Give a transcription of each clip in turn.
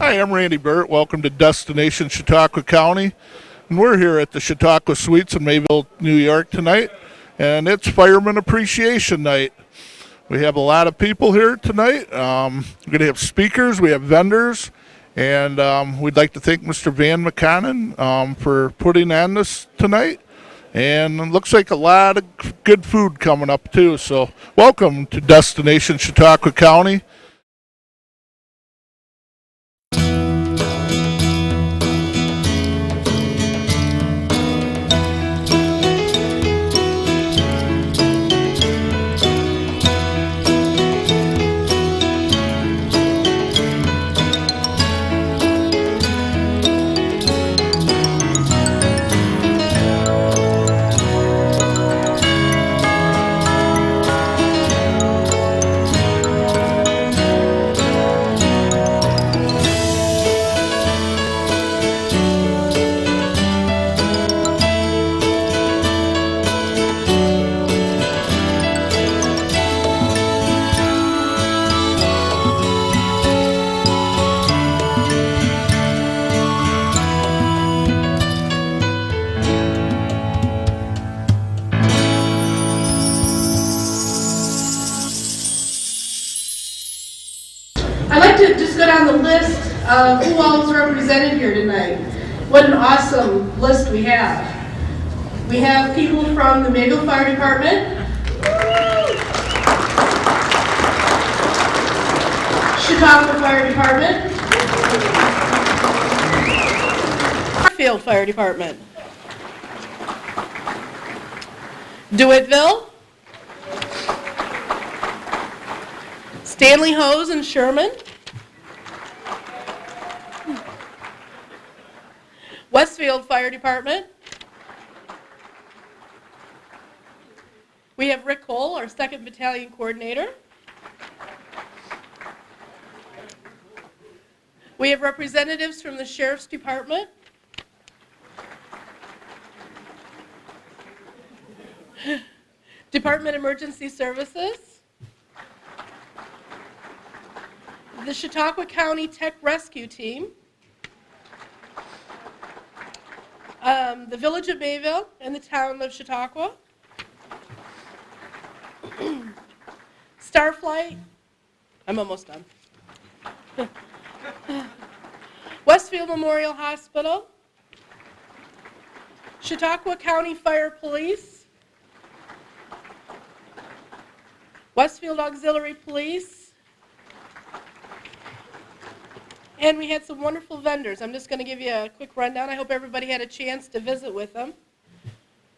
Hi, I'm Randy Burt. Welcome to Destination Chautauqua County. And we're here at the Chautauqua Suites in Mayville, New York tonight. And it's Fireman Appreciation Night. We have a lot of people here tonight. We're going to have speakers, we have vendors, and we'd like to thank Mr. Van McConnon for putting on this tonight. And it looks like a lot of good food coming up, too. So welcome to Destination Chautauqua County. I'd like to just go down the list of who all is represented here tonight. What an awesome list we have. We have people from the Mayville Fire Department, Chautauqua Fire Department, Field Fire Department, DeWittville, Stanley Hose and Sherman, Westfield Fire Department. We have Rick Cole, our 2nd Battalion Coordinator. We have representatives from the Sheriff's Department. Department of Emergency Services. The Chautauqua County Tech Rescue Team. The Village of Mayville and the Town of Chautauqua. Starflight. I'm almost done. Westfield Memorial Hospital. Chautauqua County Fire Police. Westfield Auxiliary Police. And we had some wonderful vendors. I'm just going to give you a quick rundown. I hope everybody had a chance to visit with them.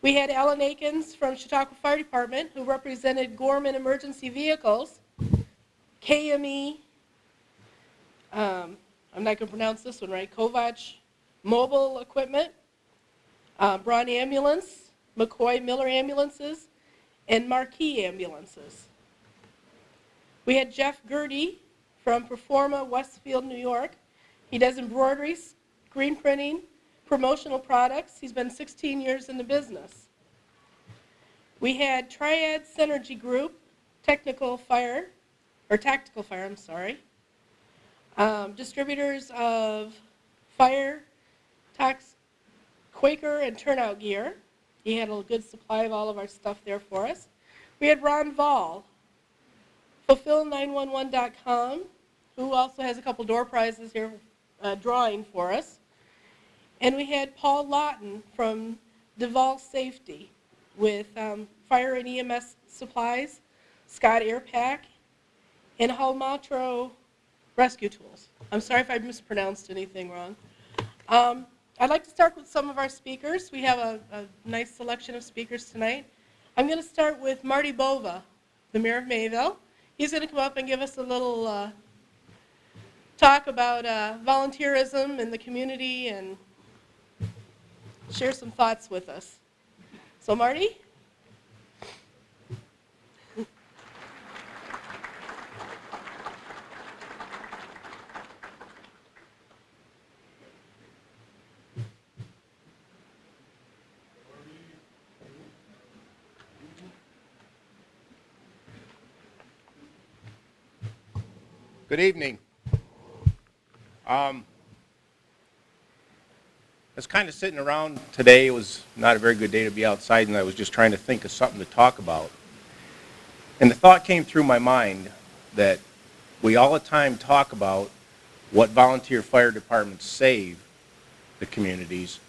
We had Alan Akins from Chautauqua Fire Department, who represented Gorman Emergency Vehicles, KME, I'm not going to pronounce this one right, Kovac Mobile Equipment, Braun Ambulance, McCoy Miller Ambulances, and Marquee Ambulances. We had Jeff Gertie from Performa, Westfield, New York. He does embroidery, screen printing, promotional products. He's been 16 years in the business. We had Triad Synergy Group, Tactical Fire, distributors of fire, tax, Quaker, and turnout gear. He had a good supply of all of our stuff there for us. We had Ron Vall, Fulfill911.com, who also has a couple door prizes here drawing for us. And we had Paul Lawton from Duval Safety with fire and EMS supplies, Scott Air Pack, and Halmatro Rescue Tools. I'm sorry if I mispronounced anything wrong. I'd like to start with some of our speakers. We have a nice selection of speakers tonight. I'm going to start with Marty Bova, the Mayor of Mayville. He's going to come up and give us a little talk about volunteerism in the community and share some thoughts with us. So Marty? Good evening. I was kind of sitting around today. It was not a very good day to be outside, and I was just trying to think of something to talk about. And the thought came through my mind that we all the time talk about what volunteer fire departments save the communities,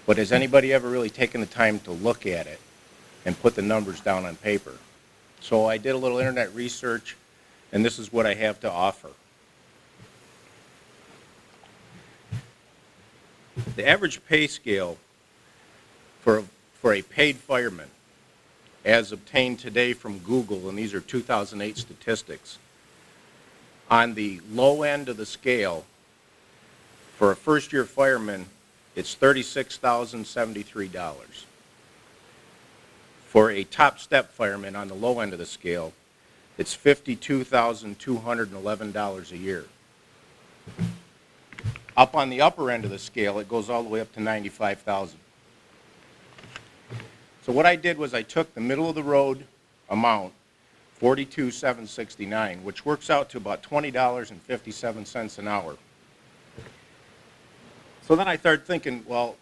but has anybody ever really taken the time to look at it and put the numbers down on paper? So I did a little internet research, and this is what I have to offer. The average pay scale for a paid fireman, as obtained today from Google, and these are 2008 statistics, on the low end of the scale, for a first-year fireman, it's $36,073. For a top step fireman on the low end of the scale, it's $52,211 a year. Up on the upper end of the scale, it goes all the way up to $95,000. So what I did was I took the middle of the road amount, $42,769, which works out to about $20.57 an hour. So then I started thinking, well,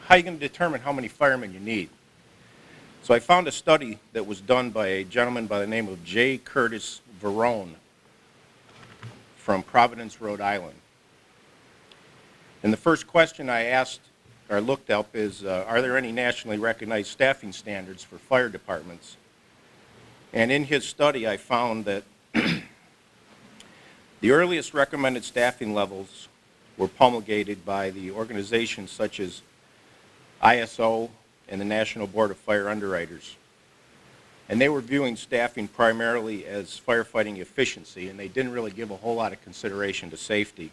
how are you going to determine how many firemen you need? So I found a study that was done by a gentleman by the name of J. Curtis Verone from Providence, Rhode Island. And the first question I asked or looked up is, are there any nationally recognized staffing standards for fire departments? And in his study, I found that the earliest recommended staffing levels were promulgated by the organizations such as ISO and the National Board of Fire Underwriters. And they were viewing staffing primarily as firefighting efficiency, and they didn't really give a whole lot of consideration to safety.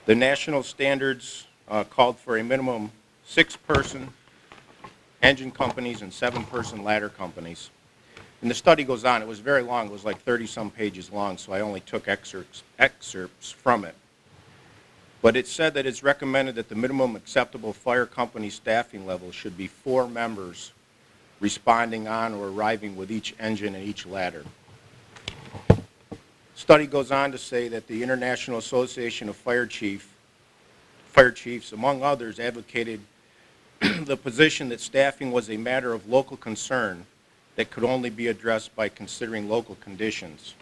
The national standards called for a minimum 6-person engine companies and 7-person ladder companies. And the study goes on. It was very long. It was like 30-some pages long, so I only took excerpts from it. But it said that it's recommended that the minimum acceptable fire company staffing level should be 4 members responding on or arriving with each engine and each ladder. Study goes on to say that the International Association of Fire Chiefs, among others, advocated the position that staffing was a matter of local concern that could only be addressed by considering local conditions.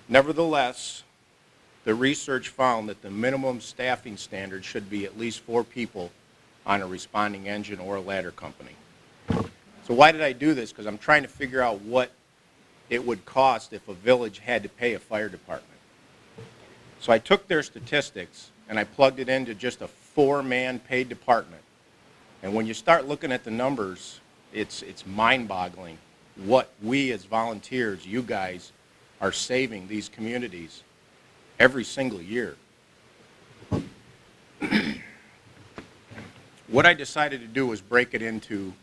Nevertheless, the research found that the minimum staffing standard should be at least 4 people on a responding engine or a ladder company. So why did I do this? Because I'm trying to figure out what it would cost if a village had to pay a fire department. So I took their statistics and I plugged it into just a 4-man paid department. And when you start looking at the numbers, it's mind-boggling what we as volunteers, you guys, are saving these communities every single year. What I decided to do was break it into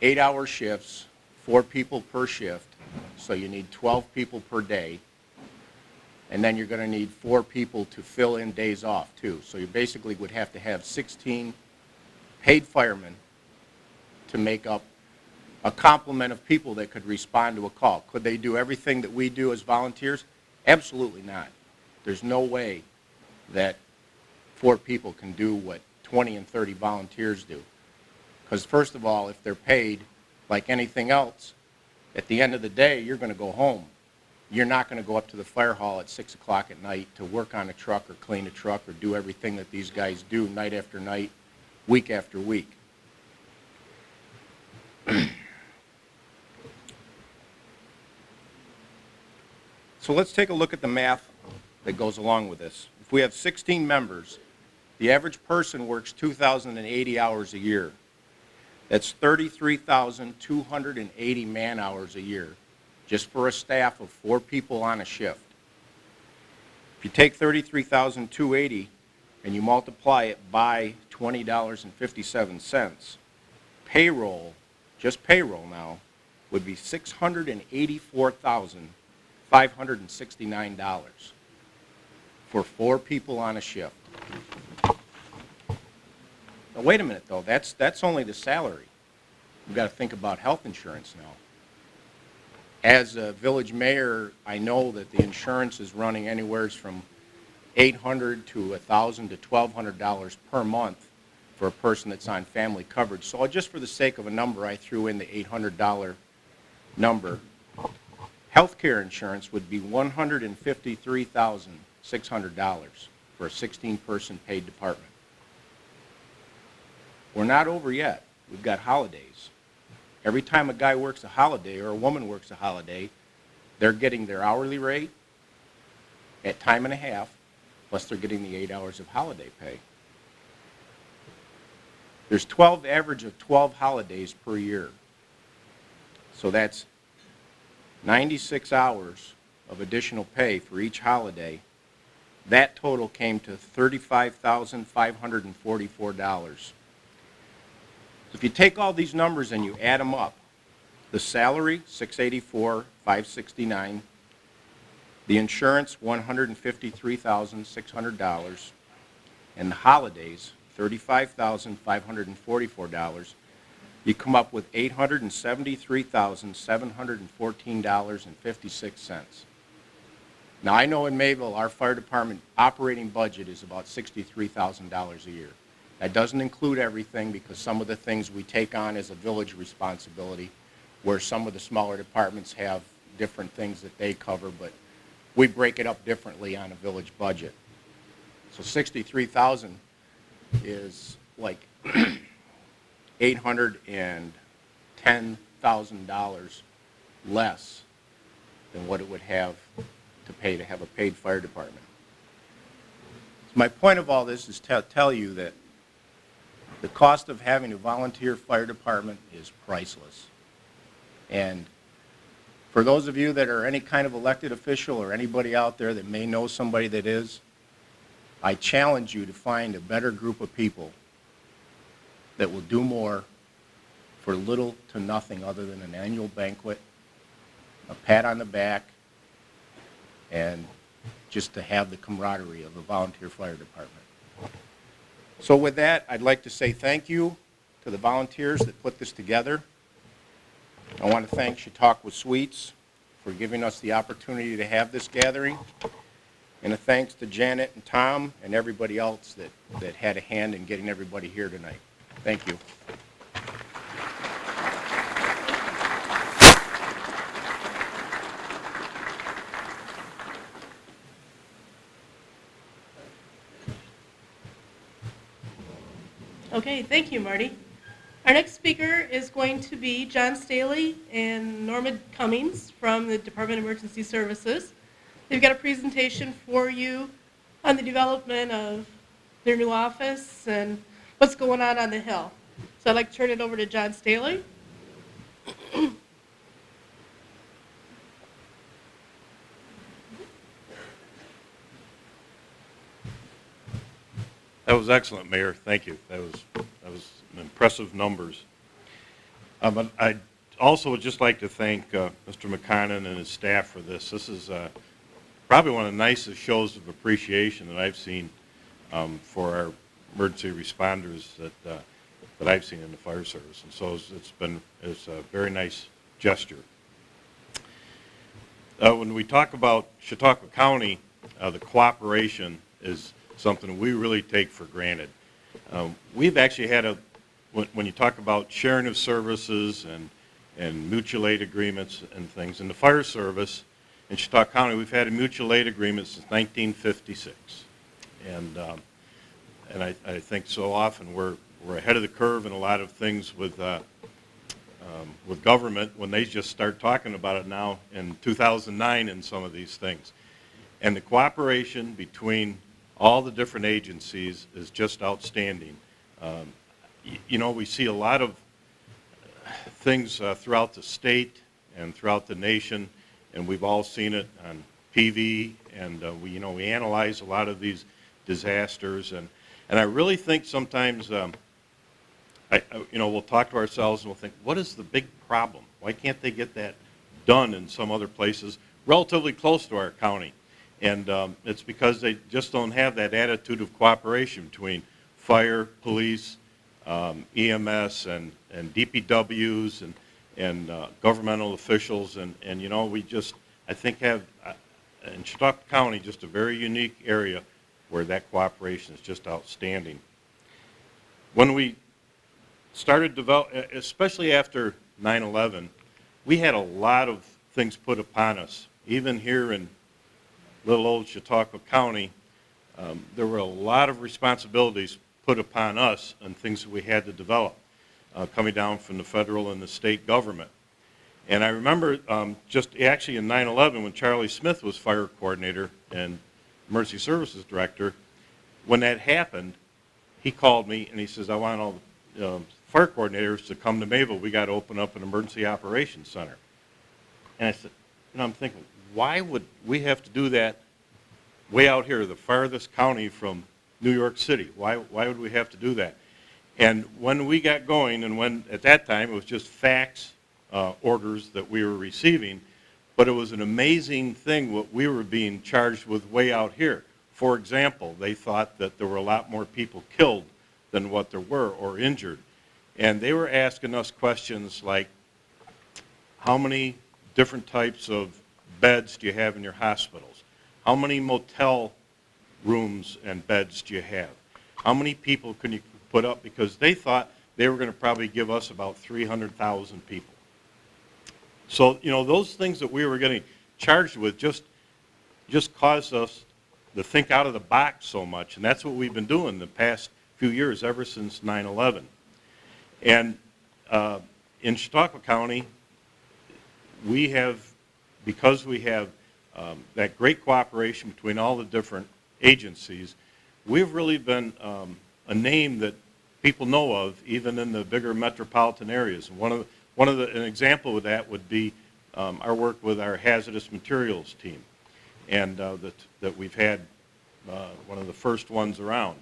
8-hour shifts, 4 people per shift, so you need 12 people per day, and then you're going to need 4 people to fill in days off too. So you basically would have to have 16 paid firemen to make up a complement of people that could respond to a call. Could they do everything that we do as volunteers? Absolutely not. There's no way that 4 people can do what 20 and 30 volunteers do. Because first of all, if they're paid like anything else, at the end of the day, you're going to go home. You're not going to go up to the fire hall at 6 o'clock at night to work on a truck or clean a truck or do everything that these guys do night after night, week after week. So let's take a look at the math that goes along with this. If we have 16 members, the average person works 2,080 hours a year. That's 33,280 man-hours a year, just for a staff of 4 people on a shift. If you take 33,280 and you multiply it by $20.57, payroll, just payroll now, would be $684,569 for 4 people on a shift. Now, wait a minute, though. That's only the salary. We've got to think about health insurance now. As a village mayor, I know that the insurance is running anywhere from $800 to $1,000 to $1,200 per month for a person that's on family coverage. So just for the sake of a number, I threw in the $800 number. Healthcare insurance would be $153,600 for a 16-person paid department. We're not over yet. We've got holidays. Every time a guy works a holiday or a woman works a holiday, they're getting their hourly rate at time and a half, plus they're getting the 8 hours of holiday pay. There's average of 12 holidays per year. So that's 96 hours of additional pay for each holiday. That total came to $35,544. If you take all these numbers and you add them up, the salary, $684,569, the insurance, $153,600, and the holidays, $35,544, you come up with $873,714.56. Now, I know in Mayville, our fire department operating budget is about $63,000 a year. That doesn't include everything because some of the things we take on as a village responsibility, where some of the smaller departments have different things that they cover, but we break it up differently on a village budget. So $63,000 is like $810,000 less than what it would have to pay to have a paid fire department. So my point of all this is to tell you that the cost of having a volunteer fire department is priceless. And for those of you that are any kind of elected official or anybody out there that may know somebody that is, I challenge you to find a better group of people that will do more for little to nothing other than an annual banquet, a pat on the back, and just to have the camaraderie of a volunteer fire department. So with that, I'd like to say thank you to the volunteers that put this together. I want to thank Chautauqua Suites for giving us the opportunity to have this gathering. And a thanks to Janet and Tom and everybody else that had a hand in getting everybody here tonight. Thank you. Okay, thank you, Marty. Our next speaker is going to be John Staley and Norma Cummings from the Department of Emergency Services. They've got a presentation for you on the development of their new office and what's going on the Hill. So I'd like to turn it over to John Staley. That was excellent, Mayor. Thank you. That was impressive numbers. But I also would just like to thank Mr. McConnon and his staff for this. This is probably one of the nicest shows of appreciation that I've seen for our emergency responders that I've seen in the fire service. And so it's a very nice gesture. When we talk about Chautauqua County, the cooperation is something we really take for granted. We've actually had when you talk about sharing of services and mutual aid agreements and things, in the fire service in Chautauqua County, we've had a mutual aid agreement since 1956. And I think so often we're ahead of the curve in a lot of things with government when they just start talking about it now in 2009 in some of these things. And the cooperation between all the different agencies is just outstanding. We see a lot of things throughout the state and throughout the nation, and we've all seen it on PV, and we analyze a lot of these disasters, and I really think sometimes we'll talk to ourselves and we'll think, what is the big problem? Why can't they get that done in some other places relatively close to our county? And it's because they just don't have that attitude of cooperation between fire, police, EMS, and DPWs, and governmental officials, and you know, we just, I think, have, in Chautauqua County, just a very unique area where that cooperation is just outstanding. When we started especially after 9/11, we had a lot of things put upon us. Even here in little old Chautauqua County, there were a lot of responsibilities put upon us and things that we had to develop, coming down from the federal and the state government. And I remember just actually in 9/11 when Charlie Smith was fire coordinator and emergency services director, when that happened, he called me and he says, I want all the fire coordinators to come to Mayville. We got to open up an emergency operations center. And I said, you know, I'm thinking, why would we have to do that way out here, the farthest county from New York City? Why would we have to do that? And when we got going, and when at that time it was just fax orders that we were receiving, but it was an amazing thing what we were being charged with way out here. For example, they thought that there were a lot more people killed than what there were or injured. And they were asking us questions like, how many different types of beds do you have in your hospitals? How many motel rooms and beds do you have? How many people can you put up? Because they thought they were going to probably give us about 300,000 people. So, you know, those things that we were getting charged with just caused us to think out of the box so much. And that's what we've been doing the past few years, ever since 9/11. And in Chautauqua County, we have, because we have that great cooperation between all the different agencies, we've really been a name that people know of, even in the bigger metropolitan areas. An example of that would be our work with our hazardous materials team, and that we've had one of the first ones around.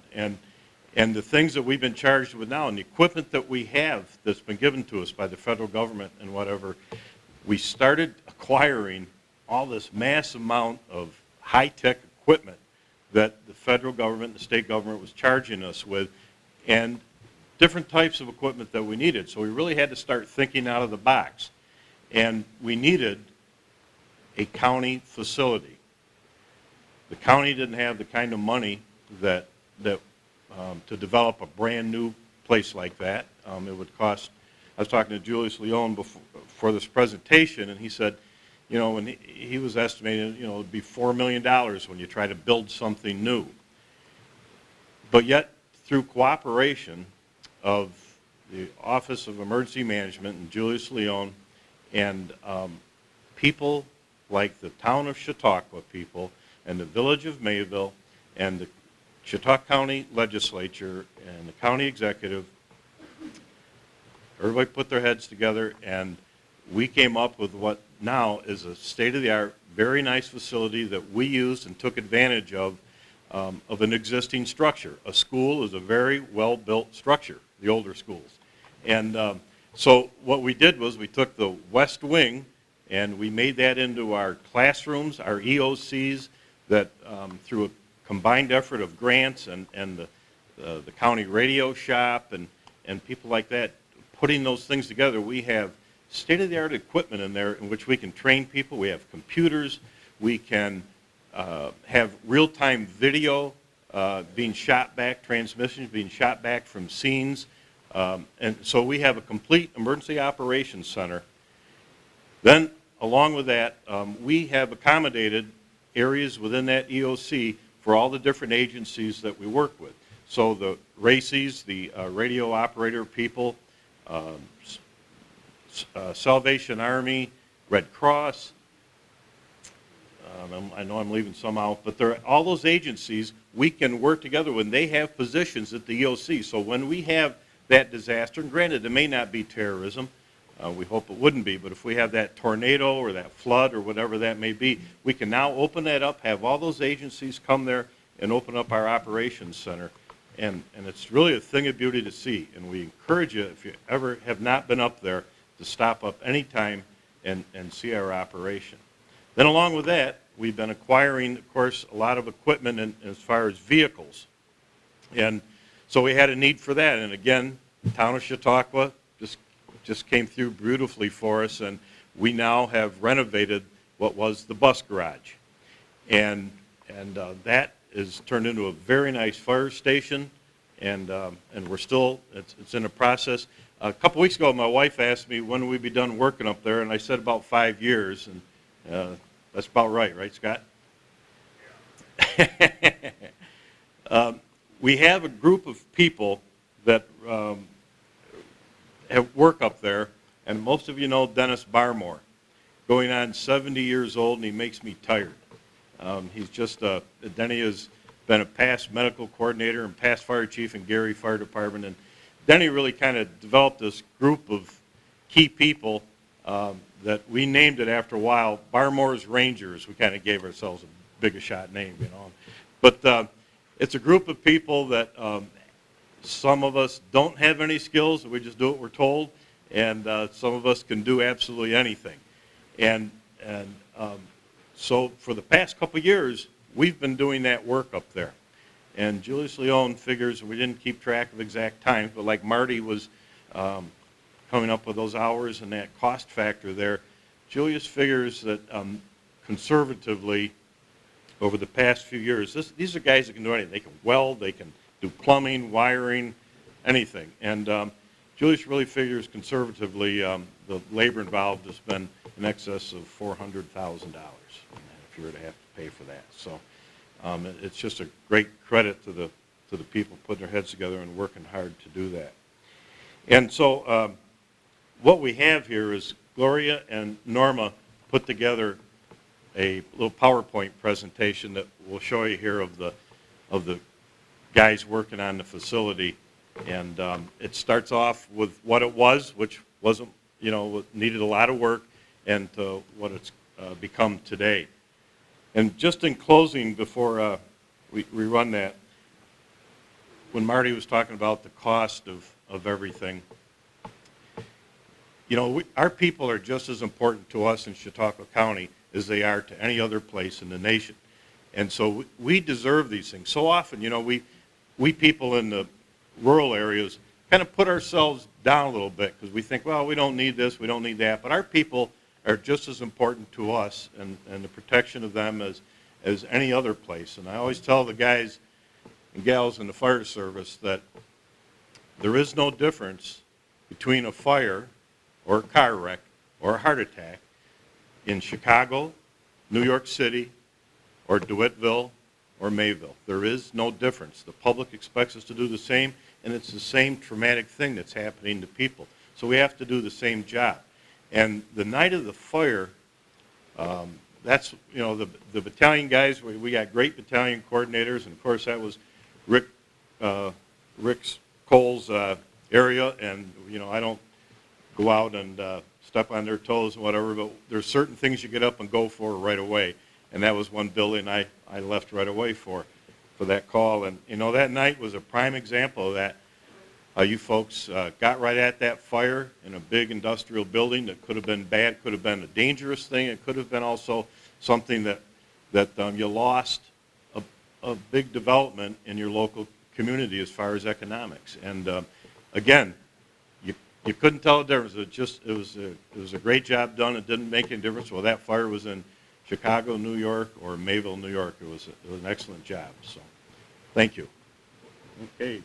And the things that we've been charged with now, and the equipment that we have that's been given to us by the federal government and whatever, we started acquiring all this mass amount of high-tech equipment that the federal government and the state government was charging us with, and different types of equipment that we needed. So we really had to start thinking out of the box. And we needed a county facility. The county didn't have the kind of money that to develop a brand new place like that. It would cost, I was talking to Julius Leone before this presentation, and he said, you know, when he was estimating, you know, it would be $4 million when you try to build something new. But yet, through cooperation of the Office of Emergency Management and Julius Leone and people like the town of Chautauqua people and the village of Mayville and the Chautauqua County Legislature and the county executive, everybody put their heads together, and we came up with what now is a state-of-the-art, very nice facility that we used and took advantage of an existing structure. A school is a very well-built structure, the older schools. And so what we did was we took the west wing and we made that into our classrooms, our EOCs, that through a combined effort of grants and the county radio shop and people like that, putting those things together, we have state-of-the-art equipment in there in which we can train people. We have computers. We can have real-time video being shot back, transmissions being shot back from scenes. And so we have a complete emergency operations center. Then, along with that, we have accommodated areas within that EOC for all the different agencies that we work with. So the RACES, the radio operator people, Salvation Army, Red Cross, I know I'm leaving some out, but all those agencies, we can work together when they have positions at the EOC. So when we have that disaster, and granted it may not be terrorism, we hope it wouldn't be, but if we have that tornado or that flood or whatever that may be, we can now open that up, have all those agencies come there and open up our operations center. And it's really a thing of beauty to see. And we encourage you, if you ever have not been up there, to stop up anytime and see our operation. Then along with that, we've been acquiring, of course, a lot of equipment as far as vehicles. And so we had a need for that. And again, the town of Chautauqua just just came through beautifully for us, and we now have renovated what was the bus garage. And that is turned into a very nice fire station, and we're still, it's in a process. A couple weeks ago, my wife asked me when we'd be done working up there, and I said about 5 years, and that's about right, Scott? We have a group of people that have work up there, and most of you know Dennis Barmore, going on 70 years old, and he makes me tired. He's just, Denny has been a past medical coordinator and past fire chief in Gary Fire Department, and Denny really kind of developed this group of key people that we named it after a while, Barmore's Rangers. We kind of gave ourselves a big a shot name, you know. But it's a group of people that some of us don't have any skills, we just do what we're told, and some of us can do absolutely anything. And so for the past couple of years, we've been doing that work up there. And Julius Leone figures, we didn't keep track of exact times, but like Marty was coming up with those hours and that cost factor there, Julius figures that conservatively, over the past few years, these are guys that can do anything. They can weld, they can do plumbing, wiring, anything. And Julius really figures conservatively the labor involved has been in excess of $400,000 if you were to have to pay for that. So it's just a great credit to the people putting their heads together and working hard to do that. And so what we have here is Gloria and Norma put together a little PowerPoint presentation that we'll show you here of the guys working on the facility. And it starts off with what it was, which wasn't, you know, needed a lot of work, and to what it's become today. And just in closing, before we run that, when Marty was talking about the cost of everything, you know, our people are just as important to us in Chautauqua County as they are to any other place in the nation. And so we deserve these things. So often, you know, we people in the rural areas kind of put ourselves down a little bit because we think, well, we don't need this, we don't need that. But our people are just as important to us and the protection of them as any other place. And I always tell the guys and gals in the fire service that there is no difference between a fire or a car wreck or a heart attack in Chicago, New York City, or DeWittville, or Mayville. There is no difference. The public expects us to do the same, and it's the same traumatic thing that's happening to people. So we have to do the same job. And the night of the fire, that's, you know, the battalion guys, we got great battalion coordinators, and of course that was Rick Cole's area, and, you know, I don't go out and step on their toes and whatever, but there's certain things you get up and go for right away. And that was one building I left right away for that call. And, you know, that night was a prime example of that. You folks got right at that fire in a big industrial building that could have been bad, could have been a dangerous thing. It could have been also something that you lost a big development in your local community as far as economics. And again, you couldn't tell the difference. It was a great job done. It didn't make any difference whether that fire was in Chicago, New York, or Mayville, New York. It was an excellent job. So, thank you. Okay.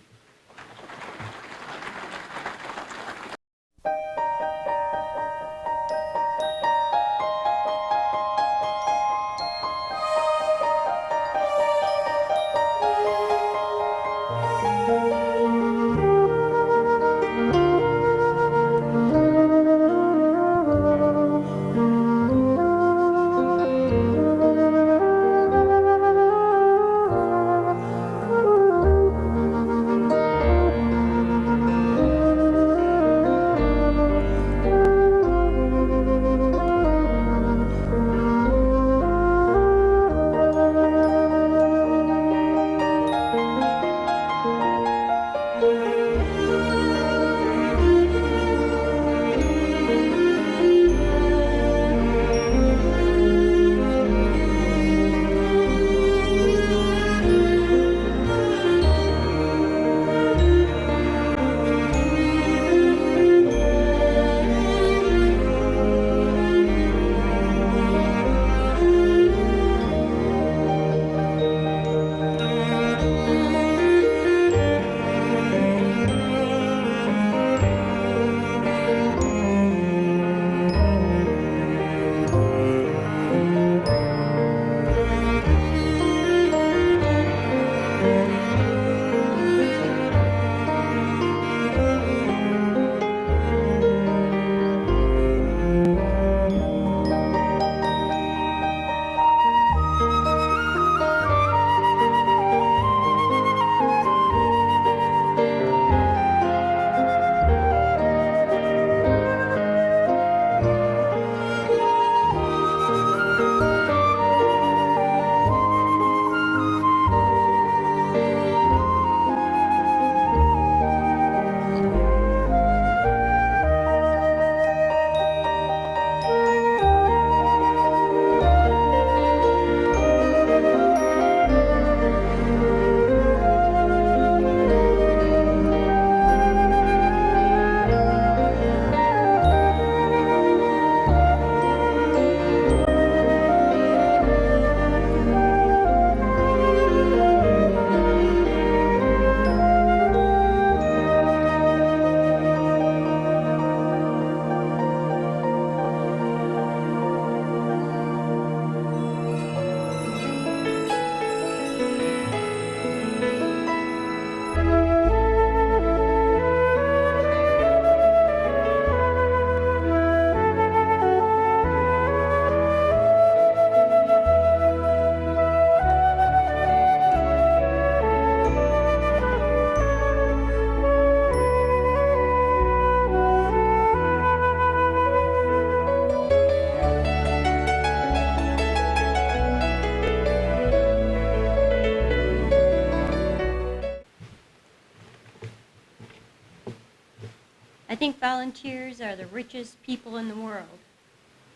think volunteers are the richest people in the world.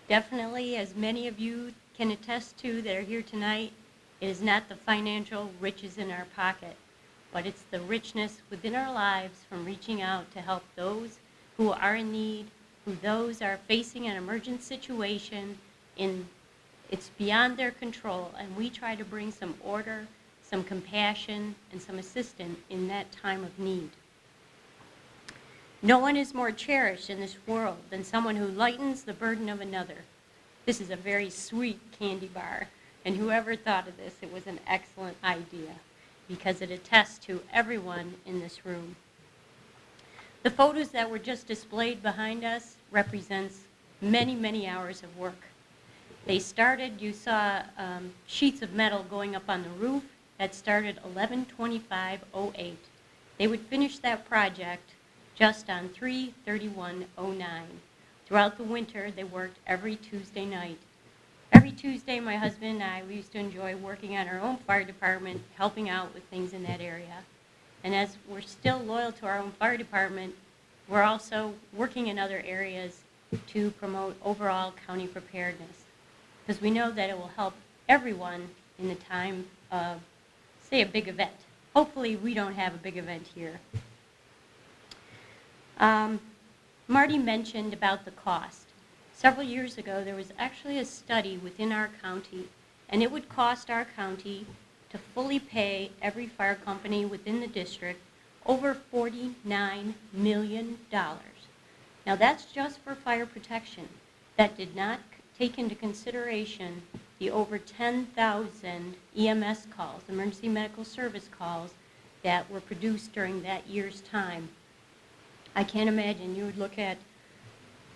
Definitely, as many of you can attest to that are here tonight, it is not the financial riches in our pocket, but it's the richness within our lives from reaching out to help those who are in need, who those are facing an emergent situation it's beyond their control, and we try to bring some order, some compassion, and some assistance in that time of need. No one is more cherished in this world than someone who lightens the burden of another. This is a very sweet candy bar, and whoever thought of this, it was an excellent idea because it attests to everyone in this room. The photos that were just displayed behind us represents many, many hours of work. They started, you saw sheets of metal going up on the roof. That started 11/25/08. They would finish that project just on 3/31/09. Throughout the winter, they worked every Tuesday night. Every Tuesday, my husband and I, we used to enjoy working on our own fire department, helping out with things in that area. And as we're still loyal to our own fire department, we're also working in other areas to promote overall county preparedness, because we know that it will help everyone in the time of, say, a big event. Hopefully we don't have a big event here. Marty mentioned about the cost. Several years ago, there was actually a study within our county, and it would cost our county to fully pay every fire company within the district over $49 million. Now that's just for fire protection. That did not take into consideration the over 10,000 EMS calls, emergency medical service calls, that were produced during that year's time. I can't imagine you would look at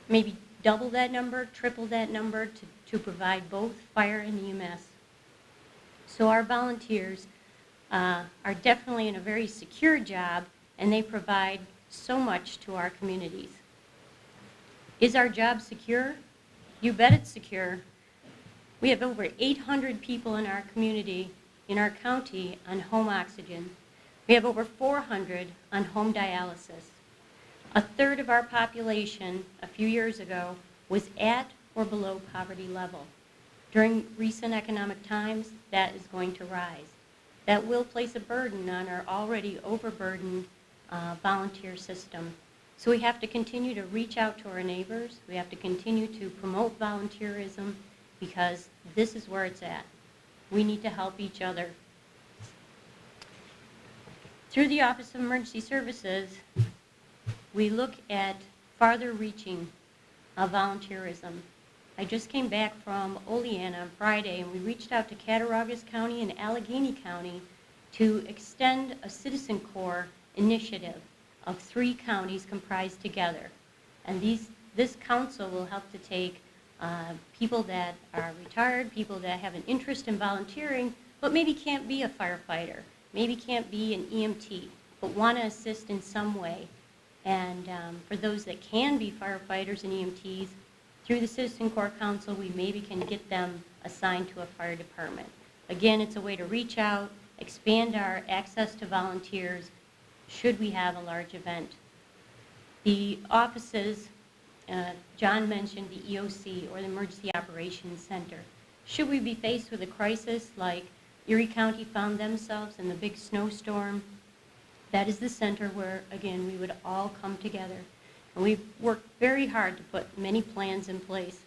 maybe double that number, triple that number to provide both fire and EMS. So our volunteers are definitely in a very secure job, and they provide so much to our communities. Is our job secure? You bet it's secure. We have over 800 people in our community, in our county, on home oxygen. We have over 400 on home dialysis. A third of our population a few years ago was at or below poverty level. During recent economic times, that is going to rise. That will place a burden on our already overburdened volunteer system. So we have to continue to reach out to our neighbors. We have to continue to promote volunteerism, because this is where it's at. We need to help each other. Through the Office of Emergency Services, we look at farther reaching of volunteerism. I just came back from Oleana on Friday, and we reached out to Cattaraugus County and Allegheny County to extend a Citizen Corps initiative of 3 counties comprised together. And this council will help to take people that are retired, people that have an interest in volunteering, but maybe can't be a firefighter, maybe can't be an EMT, but want to assist in some way. And for those that can be firefighters and EMTs, through the Citizen Corps Council, we maybe can get them assigned to a fire department. Again, it's a way to reach out, expand our access to volunteers should we have a large event. The offices, John mentioned the EOC, or the Emergency Operations Center. Should we be faced with a crisis like Erie County found themselves in the big snowstorm, that is the center where, again, we would all come together. And we've worked very hard to put many plans in place.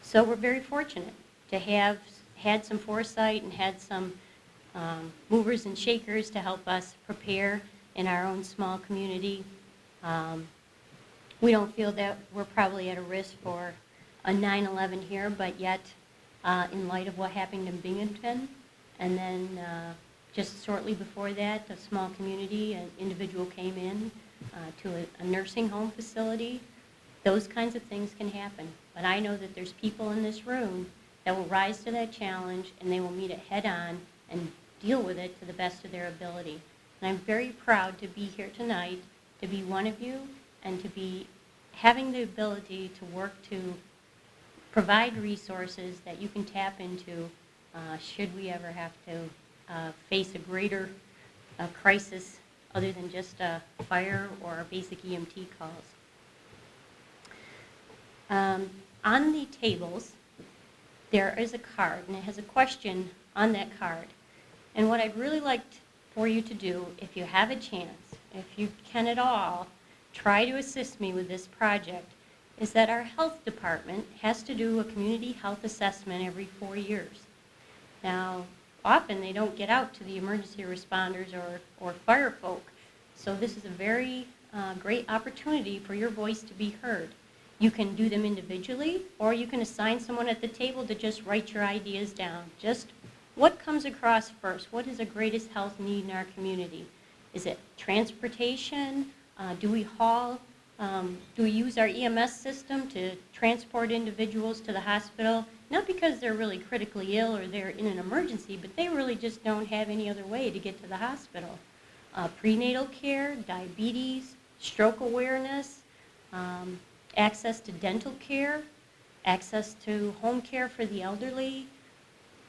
So we're very fortunate to have had some foresight and had some movers and shakers to help us prepare in our own small community. We don't feel that we're probably at a risk for a 9/11 here, but yet, in light of what happened in Binghamton, and then just shortly before that, a small community, an individual came in to a nursing home facility. Those kinds of things can happen. But I know that there's people in this room that will rise to that challenge, and they will meet it head on and deal with it to the best of their ability. And I'm very proud to be here tonight, to be one of you, and to be having the ability to work to provide resources that you can tap into should we ever have to face a greater crisis other than just fire or basic EMT calls. On the tables, there is a card, and it has a question on that card. And what I'd really like for you to do, if you have a chance, if you can at all, try to assist me with this project, is that our health department has to do a community health assessment every 4 years. Now, often they don't get out to the emergency responders or fire folk, so this is a very great opportunity for your voice to be heard. You can do them individually, or you can assign someone at the table to just write your ideas down. Just what comes across first? What is the greatest health need in our community? Is it transportation? Do we use our EMS system to transport individuals to the hospital? Not because they're really critically ill or they're in an emergency, but they really just don't have any other way to get to the hospital. Prenatal care, diabetes, stroke awareness, access to dental care, access to home care for the elderly,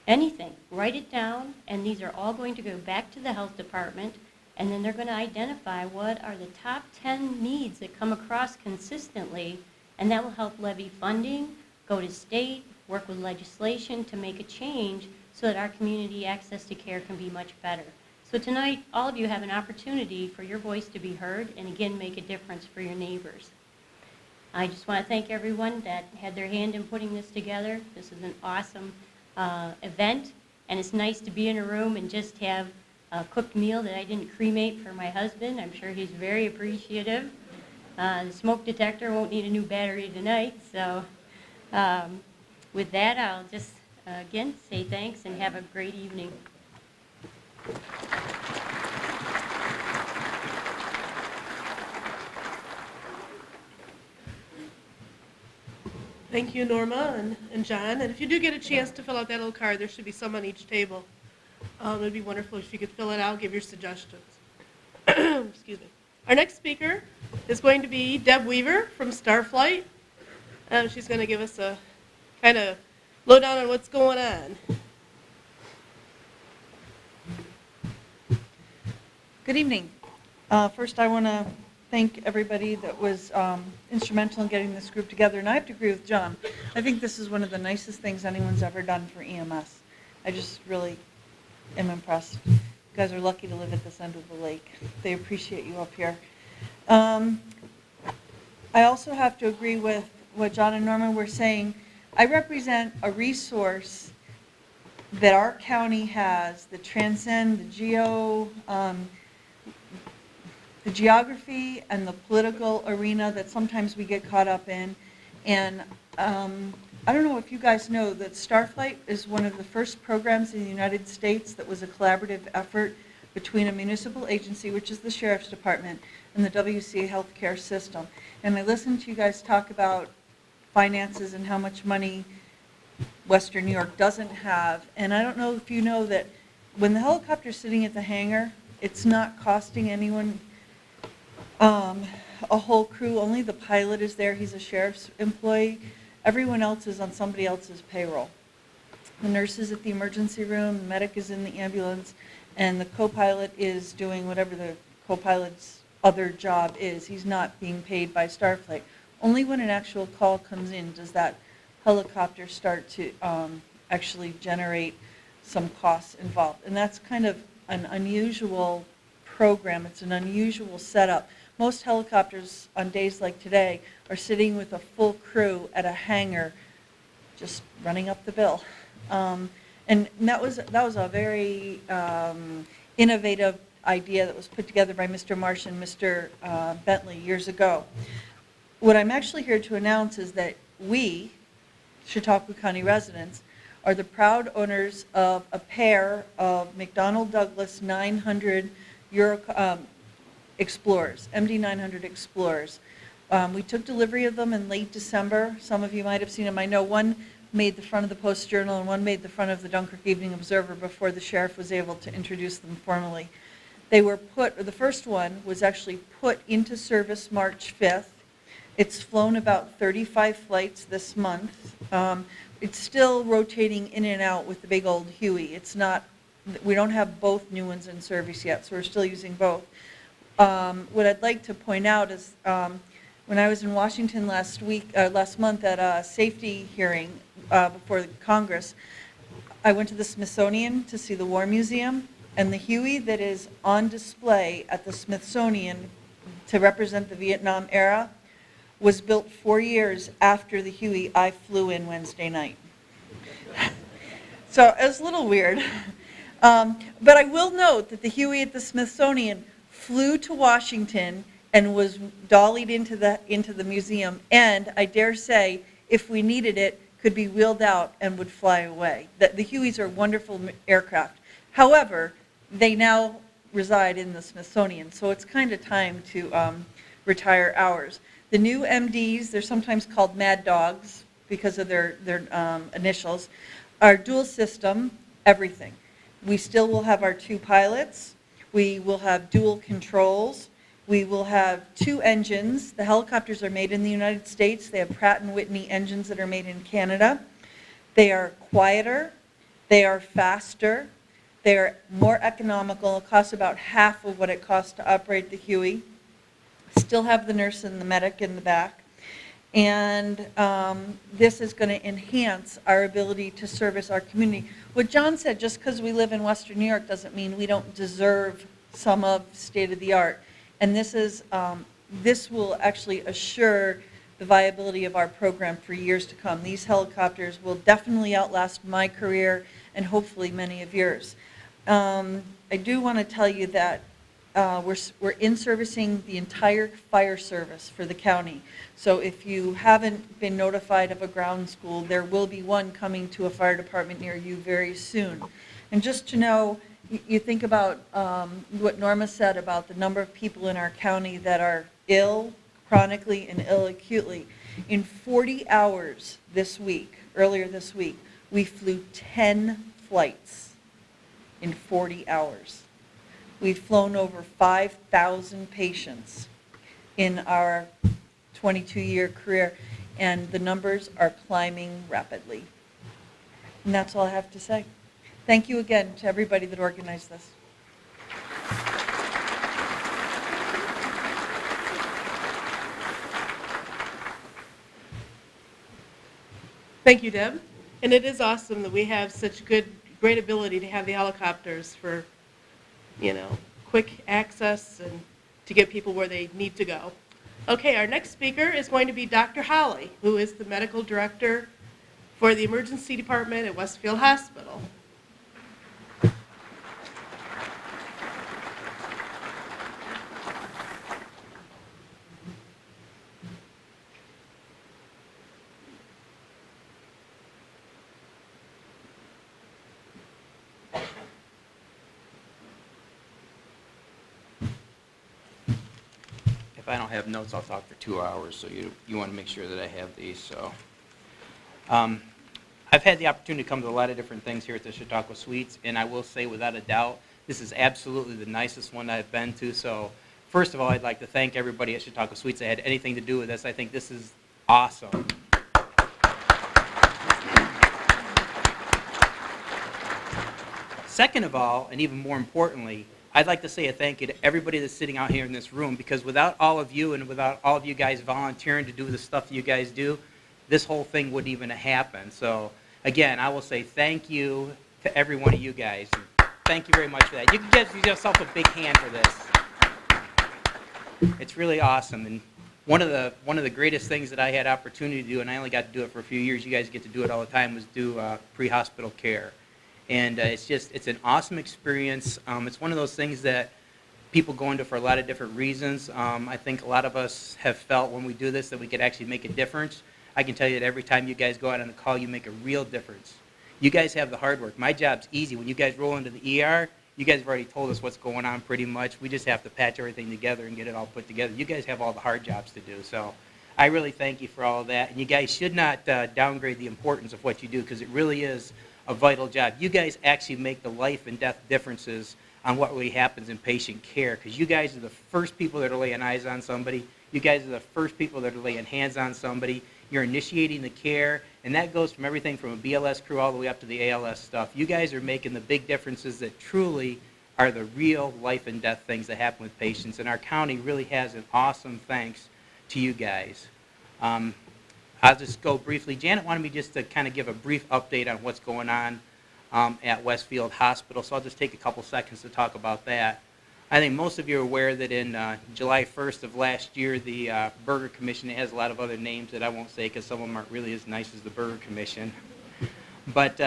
anything. Write it down, and these are all going to go back to the health department, and then they're going to identify what are the top 10 needs that come across consistently, and that will help levy funding, go to state, work with legislation to make a change so that our community access to care can be much better. So tonight, all of you have an opportunity for your voice to be heard and again make a difference for your neighbors. I just want to thank everyone that had their hand in putting this together. This is an awesome event, and it's nice to be in a room and just have a cooked meal that I didn't cremate for my husband. I'm sure he's very appreciative. The smoke detector won't need a new battery tonight, so with that, I'll just again say thanks and have a great evening. Thank you, Norma and John. And if you do get a chance to fill out that little card, there should be some on each table. It would be wonderful if you could fill it out, give your suggestions. Excuse me. Our next speaker is going to be Deb Weaver from Starflight. She's going to give us a kind of lowdown on what's going on. Good evening. First, I want to thank everybody that was instrumental in getting this group together. And I have to agree with John. I think this is one of the nicest things anyone's ever done for EMS. I just really am impressed. You guys are lucky to live at this end of the lake. They appreciate you up here. I also have to agree with what John and Norman were saying. I represent a resource that our county has that transcend the geography and the political arena that sometimes we get caught up in. And I don't know if you guys know that Starflight is one of the first programs in the United States that was a collaborative effort between a municipal agency, which is the Sheriff's Department, and the WCA healthcare system. And I listened to you guys talk about finances and how much money Western New York doesn't have. And I don't know if you know that when the helicopter's sitting at the hangar, it's not costing anyone a whole crew. Only the pilot is there. He's a sheriff's employee. Everyone else is on somebody else's payroll. The nurse is at the emergency room, the medic is in the ambulance, and the co-pilot is doing whatever the co-pilot's other job is. He's not being paid by Starflight. Only when an actual call comes in does that helicopter start to actually generate some costs involved. And that's kind of an unusual program. It's an unusual setup. Most helicopters on days like today are sitting with a full crew at a hangar just running up the bill. And that was a very innovative idea that was put together by Mr. Marsh and Mr. Bentley years ago. What I'm actually here to announce is that we, Chautauqua County residents, are the proud owners of a pair of McDonnell Douglas 900 Explorers, MD 900 Explorers. We took delivery of them in late December. Some of you might have seen them. I know one made the front of the Post-Journal and one made the front of the Dunkirk Evening Observer before the sheriff was able to introduce them formally. They were the first one was actually put into service March 5th. It's flown about 35 flights this month. It's still rotating in and out with the big old Huey. It's not, we don't have both new ones in service yet, so we're still using both. What I'd like to point out is when I was in Washington last month at a safety hearing before Congress, I went to the Smithsonian to see the War Museum, and the Huey that is on display at the Smithsonian to represent the Vietnam era was built 4 years after the Huey I flew in Wednesday night. So it was a little weird. But I will note that the Huey at the Smithsonian flew to Washington and was dollied into the museum, and I dare say, if we needed it, could be wheeled out and would fly away. The Hueys are wonderful aircraft. However, they now reside in the Smithsonian, so it's kind of time to retire ours. The new MDs, they're sometimes called Mad Dogs because of their initials, are dual system, everything. We still will have our 2 pilots. We will have dual controls. We will have 2 engines. The helicopters are made in the United States. They have Pratt & Whitney engines that are made in Canada. They are quieter. They are faster. They are more economical. It costs about half of what it costs to operate the Huey. Still have the nurse and the medic in the back. And this is going to enhance our ability to service our community. What John said, just because we live in Western New York doesn't mean we don't deserve some of state-of-the-art. And this will actually assure the viability of our program for years to come. These helicopters will definitely outlast my career and hopefully many of yours. I do want to tell you that we're in-servicing the entire fire service for the county. So if you haven't been notified of a ground school, there will be one coming to a fire department near you very soon. And just to know, you think about what Norma said about the number of people in our county that are ill chronically and ill acutely. In 40 hours this week, earlier this week, we flew 10 flights in 40 hours. We've flown over 5,000 patients in our 22-year career, and the numbers are climbing rapidly. And that's all I have to say. Thank you again to everybody that organized this. Thank you, Deb. And it is awesome that we have such great ability to have the helicopters for, quick access and to get people where they need to go. Okay, our next speaker is going to be Dr. Holly, who is the medical director for the emergency department at Westfield Hospital. If I don't have notes, I'll talk for 2 hours, so you want to make sure that I have these. So, I've had the opportunity to come to a lot of different things here at the Chautauqua Suites, and I will say without a doubt, this is absolutely the nicest one I've been to. So, first of all, I'd like to thank everybody at Chautauqua Suites that had anything to do with this. I think this is awesome. Second of all, and even more importantly, I'd like to say a thank you to everybody that's sitting out here in this room, because without all of you and without all of you guys volunteering to do the stuff that you guys do, this whole thing wouldn't even happen. So again, I will say thank you to every one of you guys. Thank you very much for that. You can give yourself a big hand for this. It's really awesome. And one of the greatest things that I had opportunity to do, and I only got to do it for a few years, you guys get to do it all the time, was do pre-hospital care. And it's an awesome experience. It's one of those things that people go into for a lot of different reasons. I think a lot of us have felt when we do this that we could actually make a difference. I can tell you that every time you guys go out on a call, you make a real difference. You guys have the hard work. My job's easy. When you guys roll into the ER, you guys have already told us what's going on pretty much. We just have to patch everything together and get it all put together. You guys have all the hard jobs to do. So I really thank you for all of that. And you guys should not downgrade the importance of what you do, because it really is a vital job. You guys actually make the life and death differences on what really happens in patient care, because you guys are the first people that are laying eyes on somebody. You guys are the first people that are laying hands on somebody. You're initiating the care, and that goes from everything from a BLS crew all the way up to the ALS stuff. You guys are making the big differences that truly are the real life and death things that happen with patients, and our county really has an awesome thanks to you guys. I'll just go briefly. Janet wanted me just to kind of give a brief update on what's going on at Westfield Hospital, so I'll just take a couple seconds to talk about that. I think most of you are aware that in July 1st of last year, the Burger Commission, it has a lot of other names that I won't say because some of them aren't really as nice as the Burger Commission, but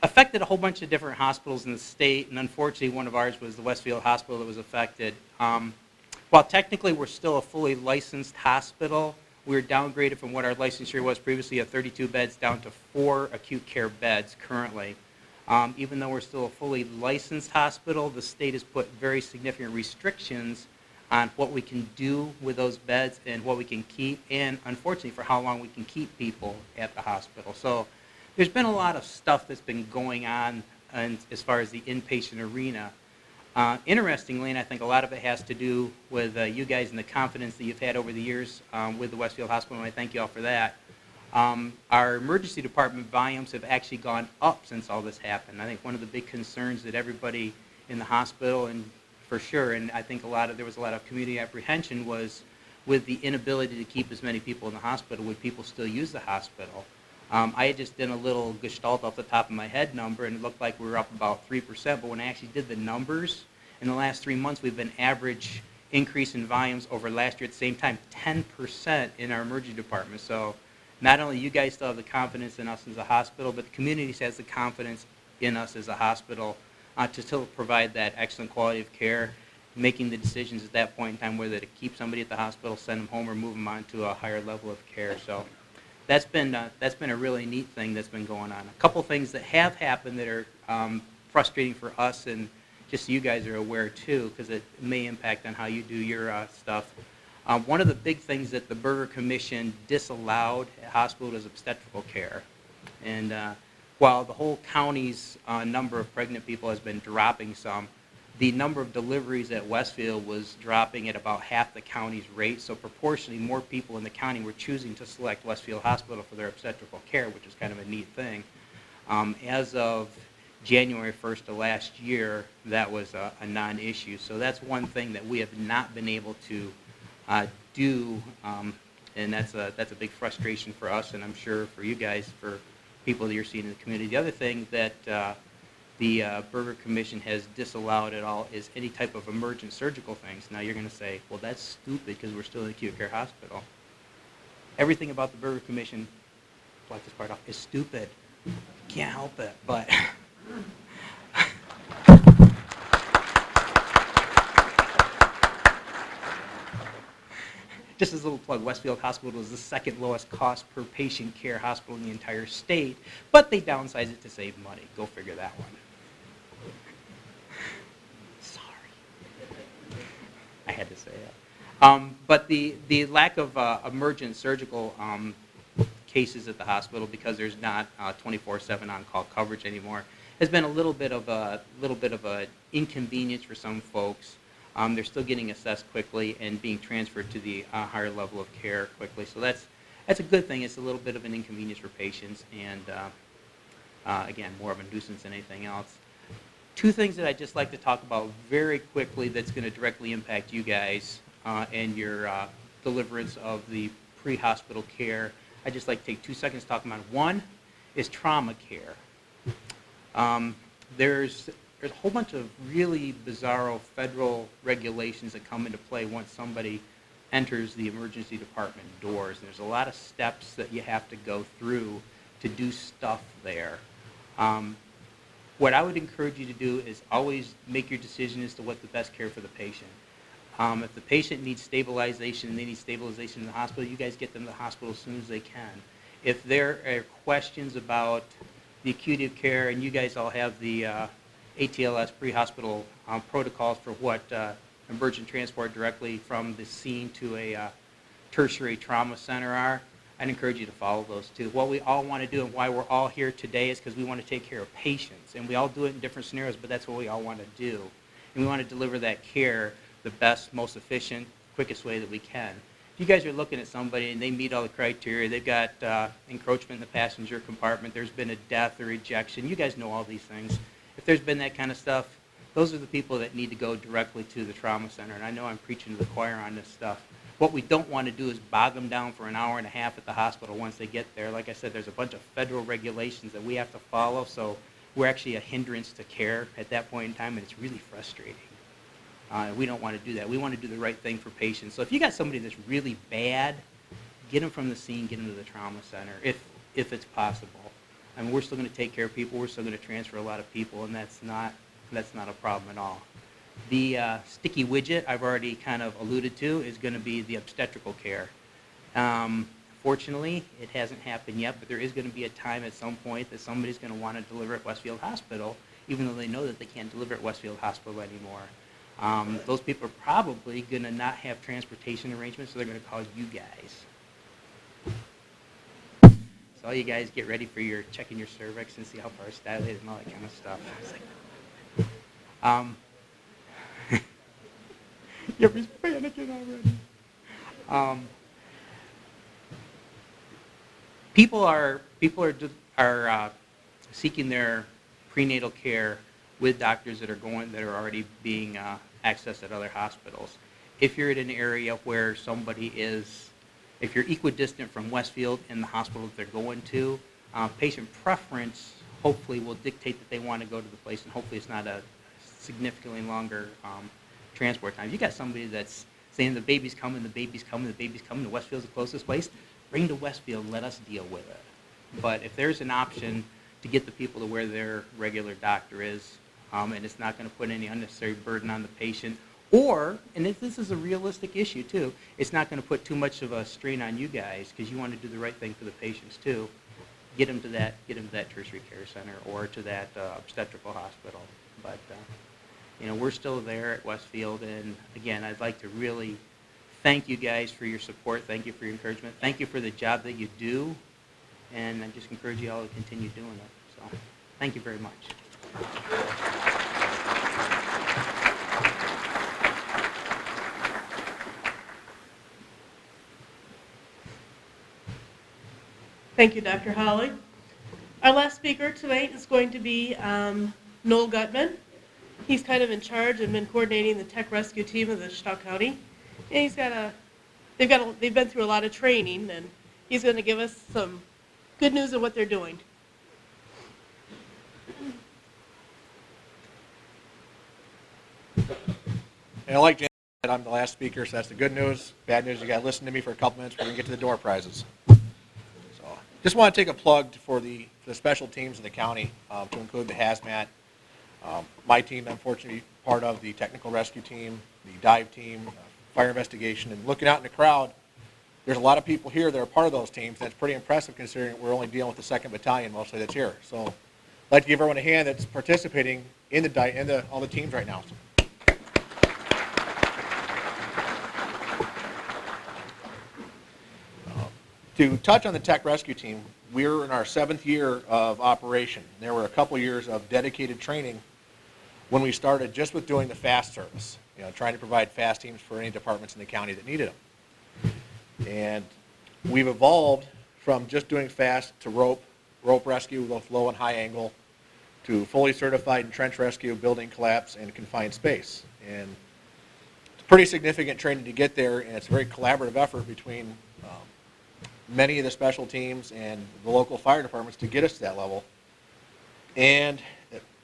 affected a whole bunch of different hospitals in the state, and unfortunately one of ours was the Westfield Hospital that was affected. While technically we're still a fully licensed hospital, we were downgraded from what our licensure was previously at 32 beds down to 4 acute care beds currently. Even though we're still a fully licensed hospital, the state has put very significant restrictions on what we can do with those beds and what we can keep, and unfortunately for how long we can keep people at the hospital. So there's been a lot of stuff that's been going on as far as the inpatient arena. Interestingly, and I think a lot of it has to do with you guys and the confidence that you've had over the years with the Westfield Hospital, and I thank you all for that. Our emergency department volumes have actually gone up since all this happened. I think one of the big concerns that everybody in the hospital, and for sure, and I think there was a lot of community apprehension, was with the inability to keep as many people in the hospital, would people still use the hospital? I had just done a little gestalt off the top of my head number, and it looked like we were up about 3%, but when I actually did the numbers, in the last 3 months, we've been average increase in volumes over last year at the same time, 10% in our emergency department. So not only you guys still have the confidence in us as a hospital, but the community has the confidence in us as a hospital to still provide that excellent quality of care, making the decisions at that point in time whether to keep somebody at the hospital, send them home, or move them on to a higher level of care. So that's been a really neat thing that's been going on. A couple things that have happened that are frustrating for us, and just so you guys are aware too, because it may impact on how you do your stuff. One of the big things that the Burger Commission disallowed at hospital is obstetrical care. And while the whole county's number of pregnant people has been dropping some, the number of deliveries at Westfield was dropping at about half the county's rate. So proportionally, more people in the county were choosing to select Westfield Hospital for their obstetrical care, which is kind of a neat thing. As of January 1st of last year, that was a non-issue. So that's one thing that we have not been able to do, and that's a big frustration for us, and I'm sure for you guys, for people that you're seeing in the community. The other thing that the Burger Commission has disallowed at all is any type of emergent surgical things. Now you're going to say, well, that's stupid because we're still an acute care hospital. Everything about the Burger Commission, block this part off, is stupid. Can't help it, but just as a little plug, Westfield Hospital is the second lowest cost per patient care hospital in the entire state, but they downsize it to save money. Go figure that one. Sorry. I had to say that. But the lack of emergent surgical cases at the hospital, because there's not 24/7 on-call coverage anymore, has been a little bit of a inconvenience for some folks. They're still getting assessed quickly and being transferred to the higher level of care quickly. So that's a good thing. It's a little bit of an inconvenience for patients, and again, more of a nuisance than anything else. Two things that I'd just like to talk about very quickly that's going to directly impact you guys and your deliverance of the pre-hospital care. I'd just like to take 2 seconds to talk about it. One is trauma care. There's a whole bunch of really bizarro federal regulations that come into play once somebody enters the emergency department doors. There's a lot of steps that you have to go through to do stuff there. What I would encourage you to do is always make your decision as to what the best care for the patient. If the patient needs stabilization and they need stabilization in the hospital, you guys get them to the hospital as soon as they can. If there are questions about the acuity of care, and you guys all have the ATLS pre-hospital protocols for what emergent transport directly from the scene to a tertiary trauma center are, I'd encourage you to follow those too. What we all want to do and why we're all here today is because we want to take care of patients. And we all do it in different scenarios, but that's what we all want to do. And we want to deliver that care the best, most efficient, quickest way that we can. If you guys are looking at somebody and they meet all the criteria, they've got encroachment in the passenger compartment, there's been a death or ejection, you guys know all these things. If there's been that kind of stuff, those are the people that need to go directly to the trauma center. And I know I'm preaching to the choir on this stuff. What we don't want to do is bog them down for an hour and a half at the hospital once they get there. Like I said, there's a bunch of federal regulations that we have to follow, so we're actually a hindrance to care at that point in time, and it's really frustrating. We don't want to do that. We want to do the right thing for patients. So if you got somebody that's really bad, get them from the scene, get them to the trauma center, if it's possible. I mean, we're still going to take care of people. We're still going to transfer a lot of people, and that's not a problem at all. The sticky widget I've already kind of alluded to is going to be the obstetrical care. Fortunately, it hasn't happened yet, but there is going to be a time at some point that somebody's going to want to deliver at Westfield Hospital, even though they know that they can't deliver at Westfield Hospital anymore. Those people are probably going to not have transportation arrangements, so they're going to call you guys. So all you guys get ready for your checking your cervix and see how far it's dilated and all that kind of stuff. It's like, everybody's panicking already. People are seeking their prenatal care with doctors that are already being accessed at other hospitals. If you're in an area where if you're equidistant from Westfield and the hospital that they're going to, patient preference hopefully will dictate that they want to go to the place, and hopefully it's not a significantly longer transport time. You got somebody that's saying the baby's coming, to Westfield's the closest place, bring to Westfield, let us deal with it. But if there's an option to get the people to where their regular doctor is, and it's not going to put any unnecessary burden on the patient, and this is a realistic issue too, it's not going to put too much of a strain on you guys because you want to do the right thing for the patients too, get them to that tertiary care center or to that obstetrical hospital. But we're still there at Westfield, and again, I'd like to really thank you guys for your support. Thank you for your encouragement. Thank you for the job that you do, and I just encourage you all to continue doing it. So, thank you very much. Thank you, Dr. Holly. Our last speaker tonight is going to be Noel Gutman. He's kind of in charge and been coordinating the tech rescue team of the Chautauqua County. And they've been through a lot of training, and he's going to give us some good news of what they're doing. And like Jan said, I'm the last speaker, so that's the good news. Bad news, you got to listen to me for a couple minutes before we get to the door prizes. So, just want to take a plug for the special teams in the county, to include the hazmat. My team, unfortunately, part of the technical rescue team, the dive team, fire investigation, and looking out in the crowd, there's a lot of people here that are part of those teams. That's pretty impressive considering we're only dealing with the 2nd Battalion mostly that's here. So I'd like to give everyone a hand that's participating in all the teams right now. To touch on the tech rescue team, we're in our 7th year of operation. There were a couple years of dedicated training when we started just with doing the fast service, trying to provide fast teams for any departments in the county that needed them. And we've evolved from just doing fast to rope rescue, both low and high angle, to fully certified in trench rescue, building collapse, and confined space. And it's pretty significant training to get there, and it's a very collaborative effort between many of the special teams and the local fire departments to get us to that level. And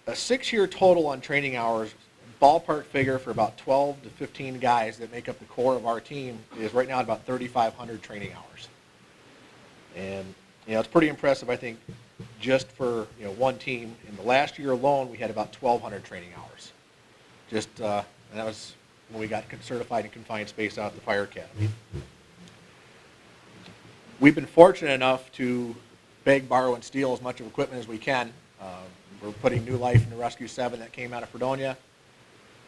a 6-year total on training hours, ballpark figure for about 12 to 15 guys that make up the core of our team is right now at about 3,500 training hours. And it's pretty impressive, I think, just for one team. In the last year alone, we had about 1,200 training hours. And that was when we got certified in confined space out at the Fire Academy. We've been fortunate enough to beg, borrow, and steal as much of equipment as we can. We're putting new life into Rescue 7 that came out of Fredonia.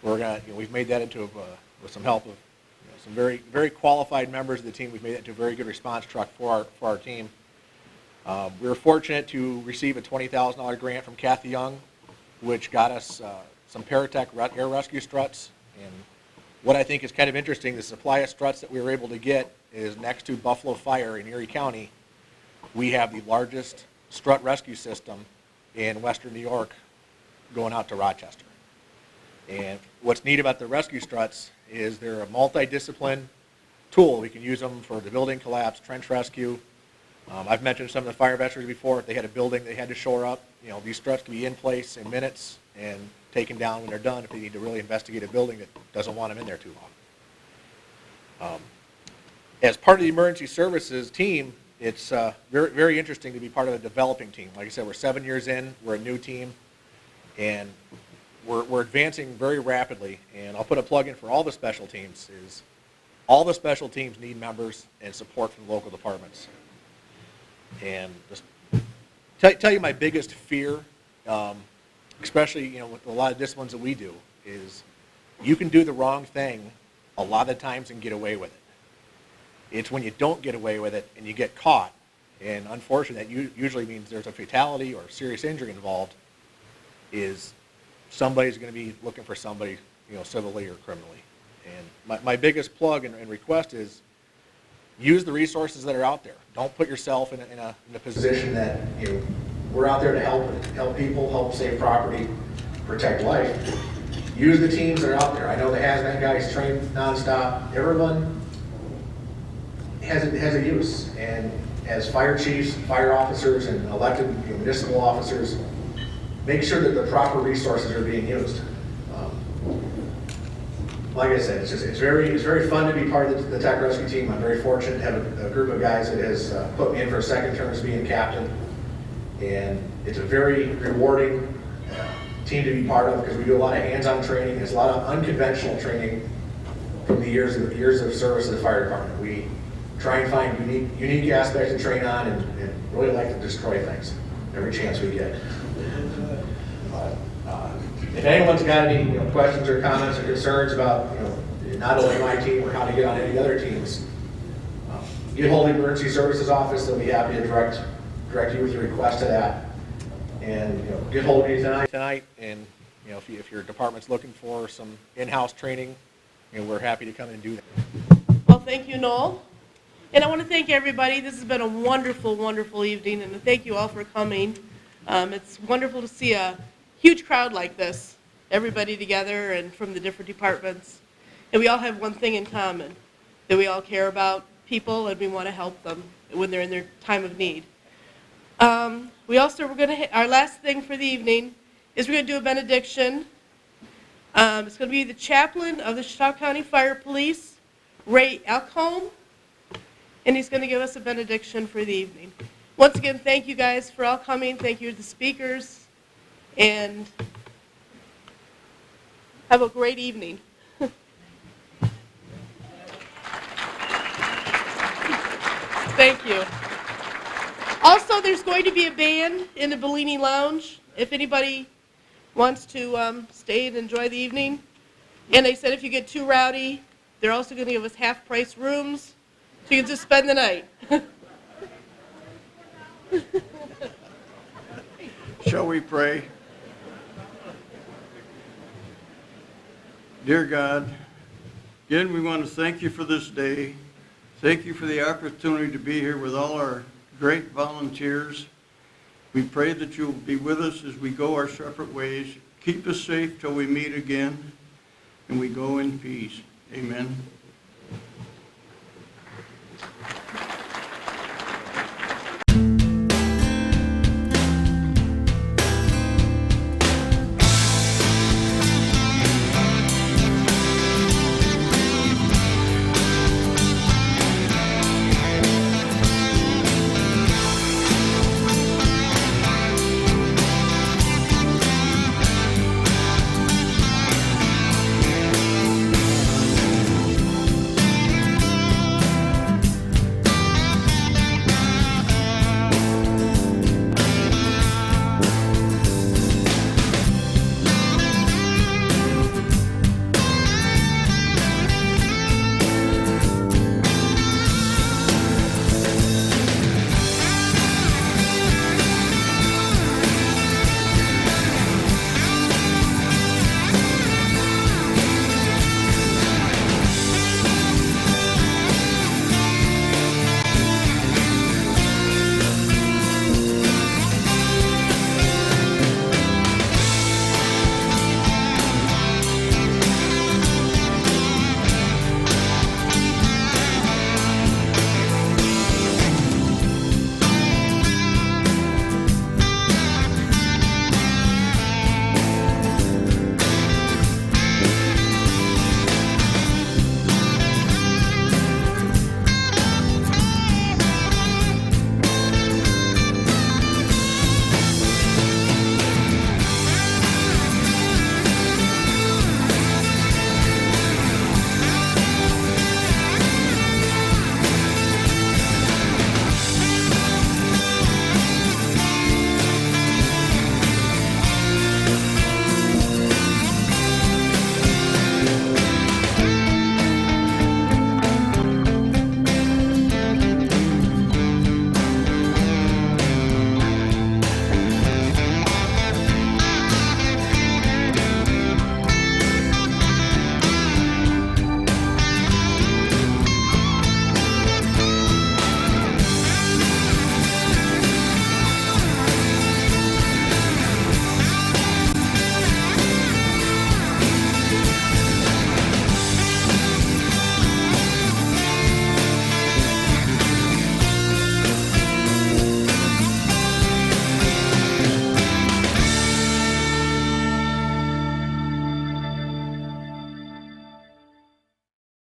We've made that into, with some help of some very, very qualified members of the team, we've made that into a very good response truck for our team. We were fortunate to receive a $20,000 grant from Kathy Young, which got us some Paratech air rescue struts. And what I think is kind of interesting, the supply of struts that we were able to get is next to Buffalo Fire in Erie County. We have the largest strut rescue system in Western New York going out to Rochester. And what's neat about the rescue struts is they're a multidiscipline tool. We can use them for the building collapse, trench rescue. I've mentioned some of the fire veterans before. If they had a building they had to shore up, these struts can be in place in minutes and taken down when they're done if they need to really investigate a building that doesn't want them in there too long. As part of the emergency services team, it's very, very interesting to be part of a developing team. Like I said, we're 7 years in, we're a new team, and we're advancing very rapidly. And I'll put a plug in for all the special teams. All the special teams need members and support from local departments. And just tell you my biggest fear, especially with a lot of disciplines that we do, is you can do the wrong thing a lot of times and get away with it. It's when you don't get away with it and you get caught, and unfortunately that usually means there's a fatality or serious injury involved, is somebody's going to be looking for somebody, civilly or criminally. And my biggest plug and request is use the resources that are out there. Don't put yourself in a position that we're out there to help people, help save property, protect life. Use the teams that are out there. I know the hazmat guys train nonstop. Everyone has a use, and as fire chiefs, fire officers, and elected municipal officers, make sure that the proper resources are being used. Like I said, it's very fun to be part of the tech rescue team. I'm very fortunate to have a group of guys that has put me in for a second term as being captain, and it's a very rewarding team to be part of because we do a lot of hands-on training. There's a lot of unconventional training from the years of service of the fire department. We try and find unique aspects to train on and really like to destroy things every chance we get. If anyone's got any questions or comments or concerns about not only my team or how to get on any other teams, get hold of the emergency services office. They'll be happy to direct you with your request to that. And get hold of me tonight. And if your department's looking for some in-house training, we're happy to come and do that. Well, thank you, Noel. And I want to thank everybody. This has been a wonderful, wonderful evening, and thank you all for coming. It's wonderful to see a huge crowd like this, everybody together and from the different departments. And we all have one thing in common, that we all care about people and we want to help them when they're in their time of need. Our last thing for the evening is we're going to do a benediction. It's going to be the chaplain of the Chautauqua County Fire Police, Ray Elkholm, and he's going to give us a benediction for the evening. Once again, thank you guys for all coming. Thank you to the speakers, and have a great evening. Thank you. Also, there's going to be a band in the Bellini Lounge if anybody wants to stay and enjoy the evening. And they said if you get too rowdy, they're also going to give us half-price rooms, so you can just spend the night. Shall we pray? Dear God, again, we want to thank you for this day. Thank you for the opportunity to be here with all our great volunteers. We pray that you'll be with us as we go our separate ways. Keep us safe till we meet again, and we go in peace. Amen.